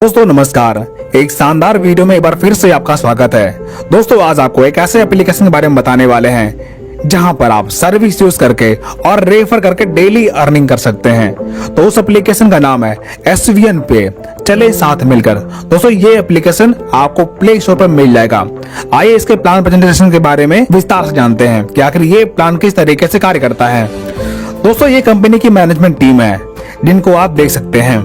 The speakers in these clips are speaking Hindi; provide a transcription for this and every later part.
दोस्तों नमस्कार। एक शानदार वीडियो में एक बार फिर से आपका स्वागत है। दोस्तों आज आपको एक ऐसे एप्लीकेशन के बारे में बताने वाले हैं जहां पर आप सर्विस यूज करके और रेफर करके डेली अर्निंग कर सकते हैं। तो उस एप्लीकेशन का नाम है SVN पे, चले साथ मिलकर। दोस्तों ये एप्लीकेशन आपको प्ले स्टोर पर मिल जाएगा। आइए इसके प्लान प्रेजेंटेशन के बारे में विस्तार से जानते हैं कि आखिर ये प्लान किस तरीके से कार्य करता है। दोस्तों ये कंपनी की मैनेजमेंट टीम है जिनको आप देख सकते हैं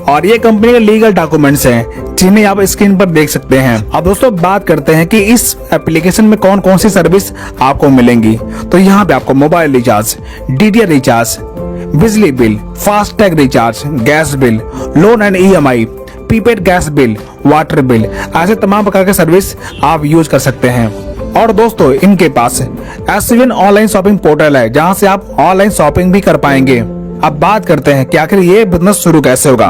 और ये कंपनी के लीगल डॉक्यूमेंट्स हैं जिन्हें आप स्क्रीन पर देख सकते हैं। अब दोस्तों बात करते हैं कि इस एप्लीकेशन में कौन कौन सी सर्विस आपको मिलेंगी। तो यहाँ पे आपको मोबाइल रिचार्ज, DTH रिचार्ज, बिजली bill, FASTag recharge, gas bill, loan and EMI, prepaid gas bill, water bill, ऐसे तमाम प्रकार के सर्विस आप यूज कर सकते हैं। और दोस्तों इनके पास SVN ऑनलाइन शॉपिंग पोर्टल है जहाँ से आप ऑनलाइन शॉपिंग भी कर पाएंगे। अब बात करते हैं कि आखिर ये बिजनेस शुरू कैसे होगा।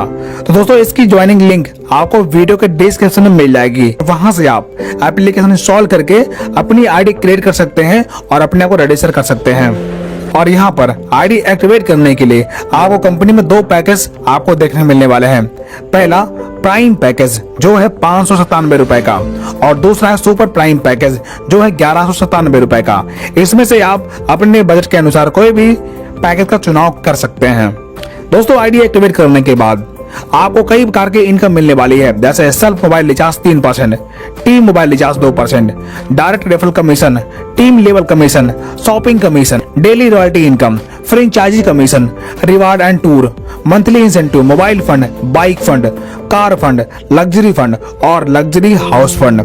तो दोस्तों इसकी ज्वाइनिंग लिंक आपको वीडियो के डिस्क्रिप्शन में मिल जाएगी। वहां से आप एप्लीकेशन इंस्टॉल करके अपनी आईडी क्रिएट कर सकते हैं और अपने आप को रजिस्टर कर सकते हैं। और यहाँ पर आईडी एक्टिवेट करने के लिए आपको कंपनी में 2 पैकेज आपको देखने मिलने वाले हैं। पहला प्राइम पैकेज जो है 597 रुपए का और दूसरा है सुपर प्राइम पैकेज जो है 1197 रुपए का। इसमें से आप अपने बजट के अनुसार कोई भी पैकेज का चुनाव कर सकते हैं। दोस्तों आईडी एक्टिवेट करने के बाद आपको कई प्रकार के इनकम मिलने वाली है, जैसे self mobile recharge 3%, team mobile recharge 2%, direct referral commission, team level commission, shopping commission, daily royalty income, franchisee commission, reward and tour, monthly incentive, mobile fund, bike fund, car fund, luxury fund और लग्जरी हाउस फंड।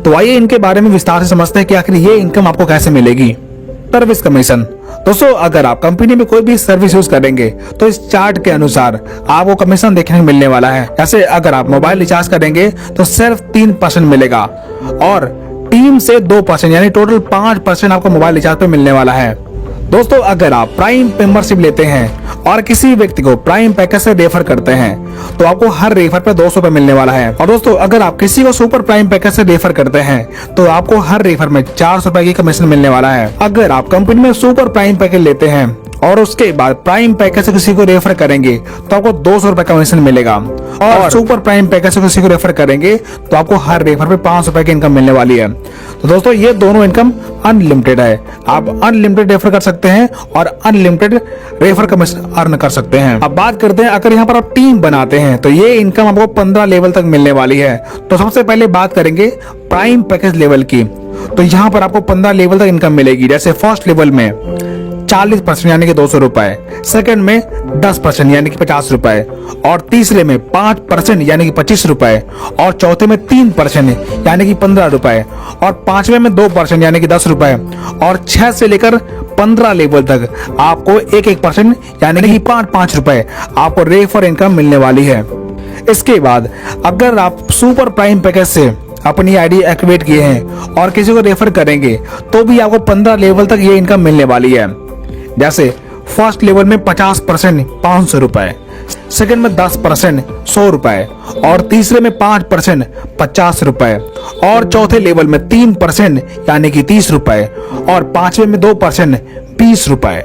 तो आइए इनके बारे में विस्तार से समझते हैं कि आखिर ये इनकम आपको कैसे मिलेगी। Service commission. दोस्तों अगर आप कंपनी में कोई भी सर्विस यूज करेंगे तो इस चार्ट के अनुसार आपको कमीशन देखने को मिलने वाला है। जैसे अगर आप मोबाइल रिचार्ज करेंगे तो सिर्फ 3% मिलेगा और टीम से 2% यानी टोटल 5% आपको मोबाइल रिचार्ज पे मिलने वाला है। दोस्तों अगर आप प्राइम मेंबरशिप लेते हैं और किसी व्यक्ति को प्राइम पैकेज से रेफर करते हैं तो आपको हर रेफर पे 200 रुपए मिलने वाला है। और दोस्तों अगर आप किसी को सुपर प्राइम पैकेज से रेफर करते हैं तो आपको हर रेफर में 400 रुपए की कमीशन मिलने वाला है। अगर आप कंपनी में सुपर प्राइम पैकेज लेते हैं और उसके बाद प्राइम पैकेज से किसी को रेफर करेंगे तो आपको 200 रुपए कमीशन मिलेगा और सुपर प्राइम पैकेज से किसी को रेफर करेंगे तो आपको हर रेफर पे 500 रुपए की इनकम मिलने वाली है। तो दोस्तों ये दोनों इनकम अनलिमिटेड है। आप अनलिमिटेड रेफर कर सकते हैं और अनलिमिटेड रेफर कमीशन अर्न कर सकते हैं। अब बात करते हैं अगर यहाँ पर आप टीम बनाते हैं तो ये इनकम आपको 15 लेवल तक मिलने वाली है। तो सबसे पहले बात करेंगे प्राइम पैकेज लेवल की। तो यहाँ पर आपको 15 लेवल तक इनकम मिलेगी। जैसे फर्स्ट लेवल में 40% यानी कि 200 रुपए, सेकंड में 10% यानी कि 50 रुपए और तीसरे में 5% यानी कि 25 रुपए और चौथे में 3% यानी कि 15 रुपए और पांचवे में 2% यानी कि 10 रुपए और 6 से लेकर 15 लेवल तक आपको 1% यानी कि 5 रुपए आपको रेफर इनकम मिलने वाली है। इसके बाद अगर आप सुपर प्राइम पैकेज से अपनी आईडी एक्टिवेट किए हैं और किसी को रेफर करेंगे तो भी आपको 15 लेवल तक ये इनकम मिलने वाली है। जैसे फर्स्ट लेवल में 50% 500 रुपए, सेकंड में 10% 100 रुपए और तीसरे में 5% 50 रुपए और चौथे लेवल में 3% यानी कि 30 रुपए और पांचवे में 2% 20 रुपए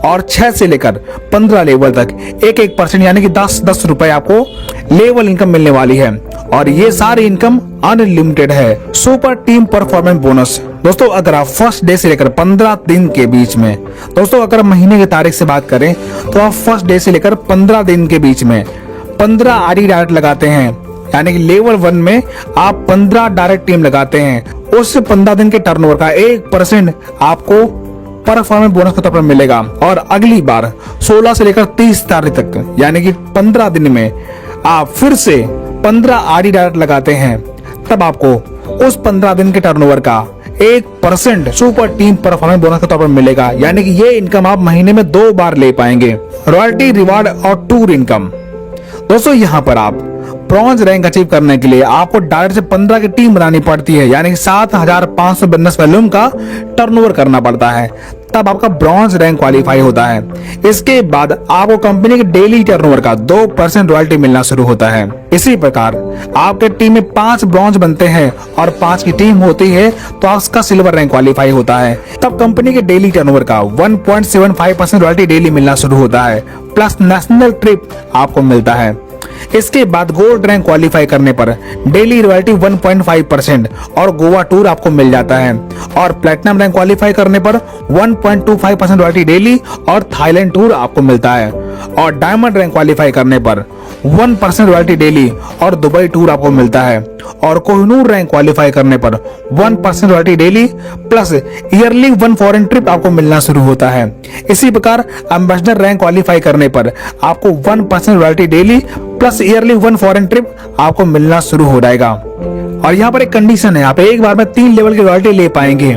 और 6 से लेकर 15 लेवल तक 1% यानी कि 10 रुपए आपको लेवल इनकम मिलने वाली है। और ये सारी इनकम अनलिमिटेड है। Super team performance bonus. दोस्तों अगर आप फर्स्ट डे से लेकर 15 दिन के बीच में, दोस्तों अगर महीने की तारीख से बात करें तो आप फर्स्ट डे से लेकर 15 दिन के बीच में 15 आईडी डायरेक्ट लगाते हैं यानी कि लेवल 1 में आप 15 डायरेक्ट टीम लगाते हैं, उस 15 दिन के टर्नओवर का 1% आपको परफॉर्मेंस बोनस के तौर पर मिलेगा। और अगली बार 16 से लेकर 30 तारीख तक यानी कि 15 दिन में आप फिर से 15 आईडी डायरेक्ट लगाते हैं, तब आपको उस 15 दिन के टर्नओवर का 1% सुपर टीम परफॉर्मेंस बोनस के तौर पर मिलेगा। यानी कि ये इनकम आप महीने में 2 बार ले पाएंगे। रॉयल्टी, रिवार्ड और टूर इनकम। दोस्तों यहाँ पर आप ब्रॉन्ज रैंक अचीव करने के लिए आपको डायरेक्ट से 15 की टीम बनानी पड़ती है यानी कि 7500 बिजनेस वॉल्यूम का टर्नओवर करना पड़ता है, तब आपका ब्रॉन्ज रैंक क्वालिफाई होता है। इसके बाद आपको कंपनी के डेली टर्नओवर का 2% रॉयल्टी मिलना शुरू होता है। इसी प्रकार आपके टीम में 5 ब्रॉन्ज बनते हैं और 5 की टीम होती है तो आपका सिल्वर रैंक क्वालिफाई होता है, तब कंपनी के डेली टर्नओवर का 1.75% रॉयल्टी डेली मिलना शुरू होता है, प्लस नेशनल ट्रिप आपको मिलता है। इसके बाद गोल्ड रैंक क्वालिफाई करने पर डेली रॉयल्टी 1.5% और गोवा टूर आपको मिल जाता है। और प्लेटिनम रैंक क्वालिफाई करने पर 1.25% रॉयल्टी डेली और थाईलैंड टूर आपको मिलता है। और डायमंड रैंक क्वालिफाई करने पर 1% रॉयल्टी डेली और दुबई टूर आपको मिलता है। और कोहिनूर रैंक क्वालिफाई करने पर 1% royalty daily plus yearly 1 foreign trip आपको मिलना शुरू होता है। इसी प्रकार एम्बेसडर रैंक क्वालिफाई करने पर आपको 1% royalty daily plus yearly 1 foreign trip आपको मिलना शुरू हो जाएगा। और यहाँ पर एक कंडीशन है, आप एक बार में 3 लेवल की रॉयल्टी ले पाएंगे।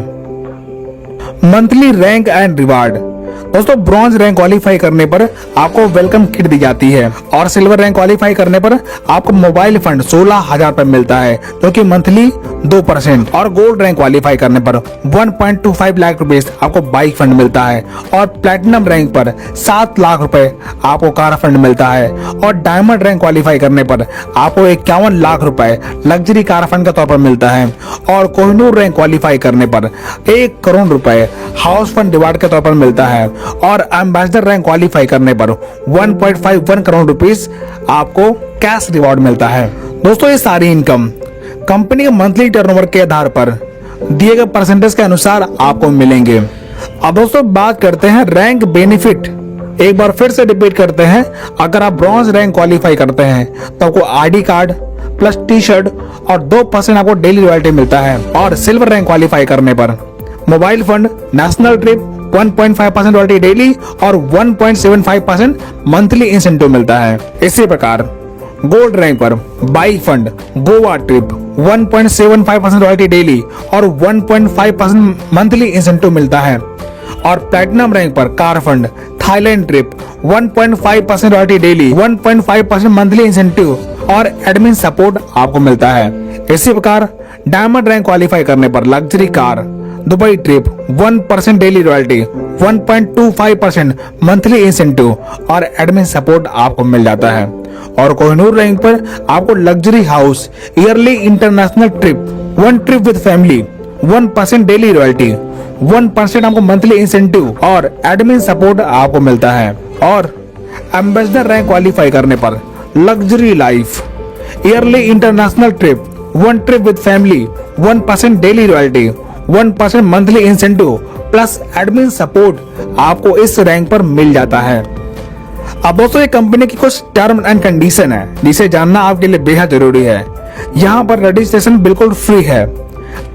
Monthly rank and reward. दोस्तों ब्रॉन्ज रैंक क्वालिफाई करने पर आपको वेलकम किट दी जाती है। और सिल्वर रैंक क्वालिफाई करने पर आपको मोबाइल फंड 16,000 रुपए मिलता है, जो कि मंथली 2%। और गोल्ड रैंक क्वालिफाई करने पर 1.25 लाख रुपए आपको बाइक फंड मिलता है। और प्लेटिनम रैंक पर 7 लाख रुपए आपको कार फंड मिलता है। और डायमंड रैंक क्वालिफाई करने पर आपको 51 लाख रुपए लग्जरी कार फंड के तौर पर मिलता है। और कोहिनूर रैंक क्वालिफाई करने पर 1 करोड़ रुपए हाउस फंड रिवार्ड के तौर पर मिलता है। और एम्बेसडर रैंक क्वालिफाई करने पर 1.51 करोड़ रुपीस आपको कैश रिवॉर्ड मिलता है। दोस्तों ये सारी इनकम कंपनी के मंथली टर्नओवर के आधार पर दिए गए परसेंटेज के अनुसार आपको मिलेंगे। अब दोस्तों बात करते हैं रैंक बेनिफिट। एक बार फिर से रिपीट करते हैं, अगर आप ब्रॉन्ज रैंक क्वालिफाई करते हैं तो आपको ID card plus T shirt और 2% आपको डेली रॉयल्टी मिलता है। और सिल्वर रैंक क्वालिफाई करने पर mobile fund, national trip, 1.5% royalty daily और 1.75% मंथली इंसेंटिव मिलता है। इसी प्रकार गोल्ड रैंक पर bike fund, Goa trip, 1.75% royalty daily और 1.5% मंथली इंसेंटिव मिलता है। और प्लैटिनम रैंक पर car fund, Thailand trip, 1.5% royalty daily, 1.5% monthly incentive और एडमिन सपोर्ट आपको मिलता है। इसी प्रकार डायमंड रैंक क्वालिफाई करने पर luxury car, Dubai trip, 1% daily royalty, 1.25% monthly incentive और एडमिन सपोर्ट आपको मिल जाता है। और कोहिनूर रैंक पर आपको luxury house, yearly international trip, 1 trip with family, 1% daily royalty, 1% आपको मंथली इंसेंटिव और एडमिन सपोर्ट आपको मिलता है। और एम्बेसडर रैंक क्वालिफाई करने पर luxury life, yearly international trip, 1 trip with family, 1% daily royalty, 1% monthly incentive plus admin support आपको इस रैंक पर मिल जाता है। अब दोस्तों ये कंपनी की कुछ टर्म एंड कंडीशन है जिसे जानना आपके लिए बेहद जरूरी है। यहाँ पर रजिस्ट्रेशन बिल्कुल फ्री है,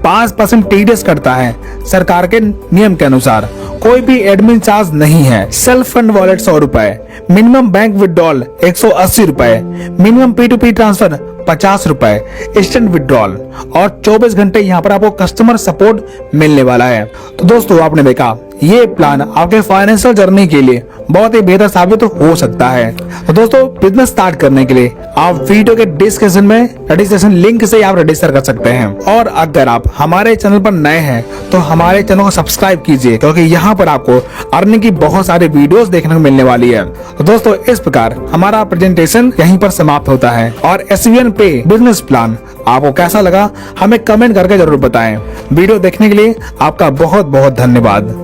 5% टीडीएस करता है सरकार के नियम के अनुसार, कोई भी एडमिन चार्ज नहीं है। सेल्फ फंड वॉलेट 100 रुपए, मिनिमम बैंक विड्रॉल 180 रुपए, मिनिमम P2P ट्रांसफर 50 रुपए, इंस्टेंट विड्रॉल और 24 घंटे यहाँ पर आपको कस्टमर सपोर्ट मिलने वाला है। तो दोस्तों आपने देखा ये प्लान आपके फाइनेंशियल जर्नी के लिए बहुत ही बेहतर साबित हो सकता है। तो दोस्तों बिजनेस स्टार्ट करने के लिए आप वीडियो के डिस्क्रिप्शन में रजिस्ट्रेशन लिंक से आप रजिस्टर कर सकते हैं। और अगर आप हमारे चैनल पर नए हैं तो हमारे चैनल को सब्सक्राइब कीजिए, क्योंकि यहाँ पर आपको अर्निंग की बहुत सारी वीडियोस देखने को मिलने वाली है। तो दोस्तों इस प्रकार हमारा प्रेजेंटेशन यहीं पर समाप्त होता है। और SVN पे बिजनेस प्लान आपको कैसा लगा हमें कमेंट करके जरूर बताएं। वीडियो देखने के लिए आपका बहुत बहुत धन्यवाद।